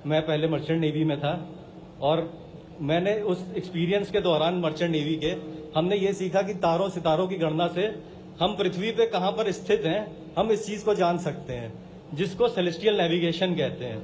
मैं पहले merchant navy में था और मैंने उस एक्सपीरियंस के दौरान मर्चेंट नेवी के हमने ये सीखा कि तारों सितारों की गणना से हम पृथ्वी पे कहां पर स्थित हैं हम इस चीज को जान सकते हैं, जिसको सेलेस्टियल नेविगेशन कहते हैं।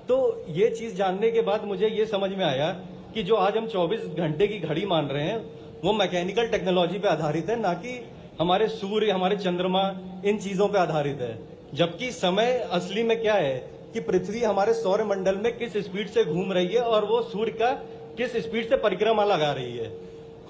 तो ये चीज जानने के बाद मुझे ये समझ में आया कि जो आज हम 24 घंटे की घड़ी मान रहे हैं वो मैकेनिकल टेक्नोलॉजी पे आधारित है, ना कि हमारे सूर्य हमारे चंद्रमा इन चीजों पे आधारित है। जबकि समय असली में क्या है कि पृथ्वी हमारे सौर मंडल में किस स्पीड से घूम रही है और वो सूर्य का किस स्पीड से परिक्रमा लगा रही है।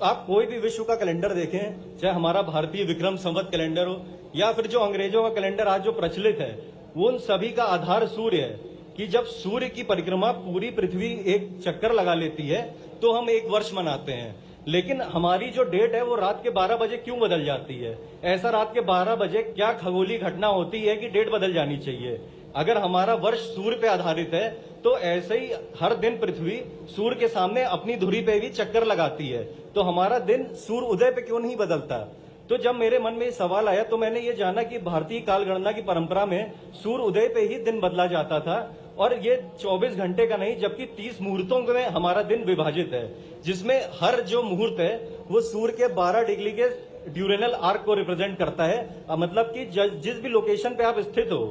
आप कोई भी विश्व का कैलेंडर देखें, चाहे हमारा भारतीय विक्रम संवत कैलेंडर हो या फिर जो अंग्रेजों का कैलेंडर आज जो प्रचलित है, वो उन सभी का आधार सूर्य है कि जब सूर्य की परिक्रमा पूरी पृथ्वी एक चक्कर लगा लेती है तो हम एक वर्ष मनाते हैं। लेकिन हमारी जो डेट है वो रात के 12 बजे क्यों बदल जाती है? ऐसा रात के 12 बजे क्या खगोलीय घटना होती है कि डेट बदल जानी चाहिए? अगर हमारा वर्ष सूर्य पे आधारित है तो ऐसे ही हर दिन पृथ्वी सूर्य के सामने अपनी धुरी पे भी चक्कर लगाती है, तो हमारा दिन सूर्य उदय पे क्यों नहीं बदलता? तो जब मेरे मन में ये सवाल आया तो मैंने ये जाना कि भारतीय काल गणना की परंपरा में सूर्य उदय पे ही दिन बदला जाता था और ये 24 घंटे का नहीं जबकि 30 मुहूर्तों में हमारा दिन विभाजित है, जिसमें हर जो मुहूर्त है वो सूर्य के 12 डिग्री के ड्यूरेनल आर्क को रिप्रेजेंट करता है। मतलब कि जिस भी लोकेशन पे आप स्थित हो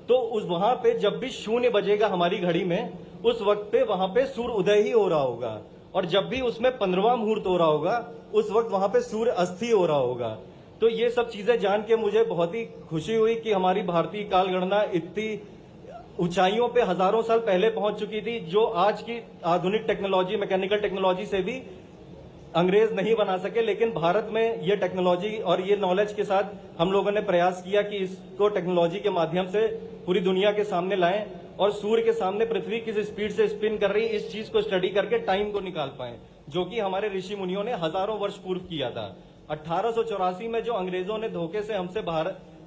तो उस वहां पे जब भी 0 बजेगा हमारी घड़ी में, उस वक्त पे वहां पे सूर्य उदय ही हो रहा होगा और जब भी उसमें 15वां मुहूर्त हो रहा होगा उस वक्त वहां पे सूर्य अस्त ही हो रहा होगा। तो ये सब चीजें जान के मुझे बहुत ही खुशी हुई कि हमारी भारतीय काल गणना इतनी ऊंचाइयों पे हजारों साल पहले पहुंच चुकी थी, जो आज की आधुनिक टेक्नोलॉजी मैकेनिकल टेक्नोलॉजी से भी अंग्रेज नहीं बना सके। लेकिन भारत में ये टेक्नोलॉजी और ये नॉलेज के साथ हम लोगों ने प्रयास किया कि इसको टेक्नोलॉजी के माध्यम से पूरी दुनिया के सामने लाएं और सूर्य के सामने पृथ्वी किस स्पीड से स्पिन कर रही है इस चीज को स्टडी करके टाइम को निकाल पाए, जो कि हमारे ऋषि मुनियों ने हजारों वर्ष पूर्व किया था। 1884 में जो अंग्रेजों ने धोखे से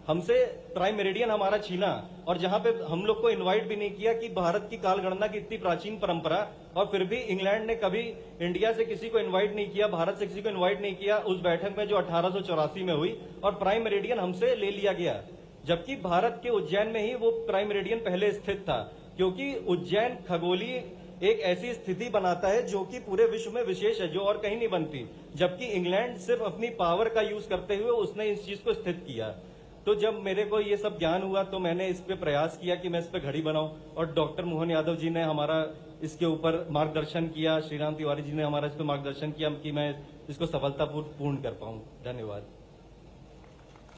हमसे प्राइम मेरिडियन हमारा छीना और जहां पे हम लोग को इनवाइट भी नहीं किया कि भारत की काल गणना की इतनी प्राचीन परंपरा, और फिर भी इंग्लैंड ने कभी इंडिया से किसी को इनवाइट नहीं किया, भारत से किसी को इनवाइट नहीं किया उस बैठक में जो 1884 में हुई, और प्राइम मेरिडियन हमसे ले लिया गया। जबकि भारत के उज्जैन में ही वो प्राइम मेरिडियन पहले स्थित था, क्योंकि उज्जैन खगोलीय एक ऐसी स्थिति बनाता है जो कि पूरे विश्व में विशेष है, जो और कहीं नहीं बनती। जबकि इंग्लैंड सिर्फ अपनी पावर का यूज करते हुए उसने इस चीज को स्थित किया। तो जब मेरे को ये सब ज्ञान हुआ तो मैंने इस पे प्रयास किया कि मैं इस पे घड़ी बनाऊं, और डॉक्टर मोहन यादव जी ने हमारा इसके ऊपर मार्गदर्शन किया, श्रीराम तिवारी जी ने हमारा इस पे मार्गदर्शन किया कि मैं इसको सफलतापूर्वक पूर्ण कर पाऊं। धन्यवाद।